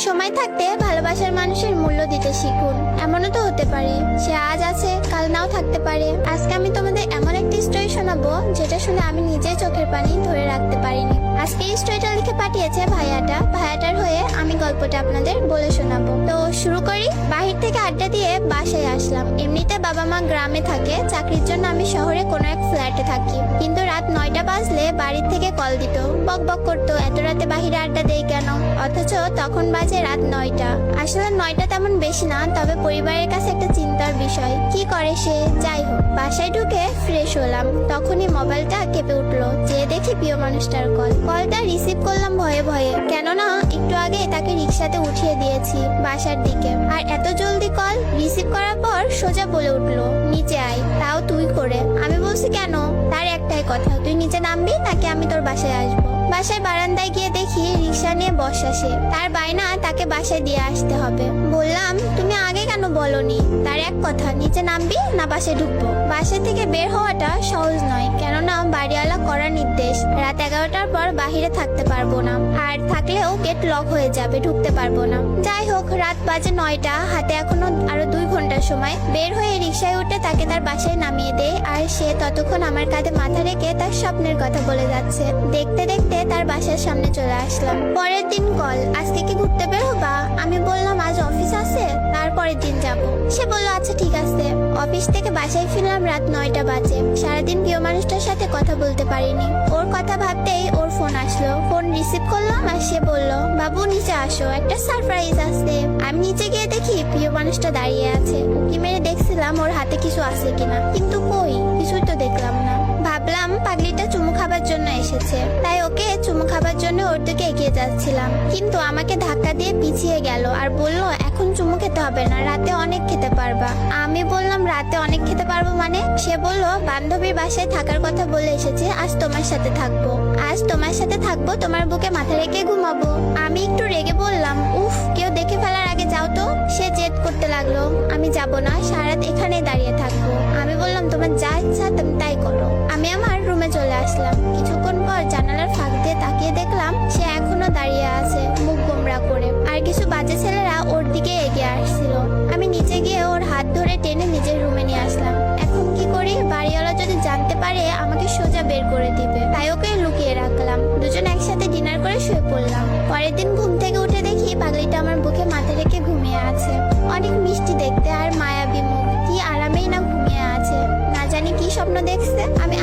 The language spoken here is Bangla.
সময় থাকতে ভালোবাসার মানুষের মূল্য দিতে শিখুন। এমনও তো হতে পারে সে আজ আছে কাল নাও থাকতে পারে। আজকে আমি তোমাদের এমন একটি স্টোরি শোনাবো যেটা শুনে আমি নিজেই চোখের পানি ধরে রাখতে পারিনি। আজকে এই স্টোরিটা লিখে পাঠিয়েছে ভাইয়াটার হয়ে আমি গল্পটা আপনাদের বলে শোনাবো। তো শুরু করি। বাহির থেকে আড্ডা দিয়ে বাসায় আসলাম। এমনিতে বাবা মা গ্রামে থাকে, চাকরির জন্য আমি শহরে কোনো এক ফ্ল্যাটে থাকি। কিন্তু রাত 9টা বাজলে বাড়ির থেকে কল দিত, বক বক করতো এত রাতে বাহিরে আড্ডা দেই কেন, অথচ তখন বাজে রাত 9টা। আসলে 9টা তেমন বেশি না, তবে পরিবারের কাছে একটা চিন্তার বিষয়। কি করে সে? যাই হোক, বাসায় ঢুকে ফ্রেশ হলাম, তখনই মোবাইলটা কেঁপে উঠলো। যে দেখি প্রিয় মানুষটার কলটা রিসিভ করলাম ভয়ে ভয়ে, কেননা একটু আগে তাকে রিক্সাতে উঠিয়ে দিয়েছি বাসার দিকে। আর এত জলদি কল রিসিভ করার পর সোজা বলে উঠলো, নিচে আয়, তাও তুই করে। আমি বলছি কেন? তার একটাই কথা, তুই নিচে নামবি নাকি আমি তোর বাসায় আসবো। বাসায় বারান্দায় গিয়ে দেখি রিক্সা নিয়ে বসা সে। তার বায়না তাকে বাসায় দিয়ে আসতে হবে। বললাম তুমি আগে কেন বলনি? তার এক কথা, নিচে নামবি না বাসায় ঢুকবো। বাসা থেকে বের হওয়াটা সহজ নয়, কেননা বাড়িওয়ালা করার নির্দেশ রাত 11টার পর বাহিরে থাকতে পারবো না, আর থাকলেও গেট লক হয়ে যাবে, ঢুকতে পারবো না। যাই হোক, রাত বাজে 9টা, হাতে এখনো আরো 2 ঘন্টার সময়। বের হয়ে রিক্সায় উঠে তাকে তার বাসায় নামিয়ে দেয়, আর সে ততক্ষণ আমার কাঁধে মাথা রেখে তার স্বপ্নের কথা বলে যাচ্ছে। দেখতে দেখতে তার বাসার সামনে চলে আসলাম। পরের দিন কল, আজকে কি ঘুরতে বের হবা? আমি বললাম আজ অফিস আছে, তারপরের দিন যাব। সে বলল আচ্ছা ঠিক আছে। অফিস থেকে বাসায় ফিরলাম রাত 9টা বাজে। সারাদিন প্রিয় মানুষটার সাথে কথা বলতে পারিনি। ওর কথা ভাবতেই ওর ফোন আসলো। ফোন রিসিভ করলাম আর সে বলল, বাবু নিচে আসো, একটা সারপ্রাইজ আছে। আমি নিচে গিয়ে দেখি প্রিয় মানুষটা দাঁড়িয়ে আছে। উঁকি মেরে দেখছিলাম ওর হাতে কিছু আছে কিনা, কিন্তু কই, কিছুই তো দেখলাম না। ভাবলাম পাগলিটা চুমু খাবার জন্য এসেছে, তাই ওকে চুমু খাবার জন্য ওর দিকে এগিয়ে যাচ্ছিলাম, কিন্তু আমাকে ধাক্কা দিয়ে পিছিয়ে গেল আর বলল এখন চুমু খেতে হবে না, রাতে অনেক খেতে পারবা। আমি বললাম রাতে অনেক খেতে পারবো মানে? সে বলল বান্ধবীর বাসায় থাকার কথা বলে এসেছে, আজ তোমার সাথে থাকবো। আজ তোমার সাথে থাকবো, তোমার বুকে মাথা রেখে ঘুমাবো। আমি একটু রেগে বললাম, উফ, কেউ দেখে ফেলার আগে যাও তো। সে জেদ করতে লাগলো, আমি যাব না, সারা রাত এখানে দাঁড়িয়ে থাকবো। আমি বললাম তোমার যা ইচ্ছা তুমি তাই করো। আমি আমার রুমে চলে আসলাম। কিছুক্ষণ পর জানালার ফাঁক দিয়ে তাকিয়ে দেখলাম সে এখনো দাঁড়িয়ে আছে, মুখ গোমড়া করে, আর কিছু বাজে ছেলেরা ওর দিকে এগিয়ে আসছিল। আমি নিচে গিয়ে ওর হাত ধরে টেনে নিজের রুমে নিয়ে আসলাম। এখন কি করি? বাড়িওয়ালা যদি জানতে পারে আমাকে সোজা বের করে দিবে, তাই ওকে লুকিয়ে রাখলাম। দুজন একসাথে ডিনার করে শুয়ে পড়লাম। পরের দিন ঘুম থেকে উঠে দেখি পাগলিটা আমার বুকে মাথা রেখে ঘুমিয়ে আছে। অনেক মিষ্টি দেখতে আর মায়াবী মুখ, কি আরামেই না ঘুমিয়ে আছে। না জানি কি স্বপ্ন দেখছে। আমি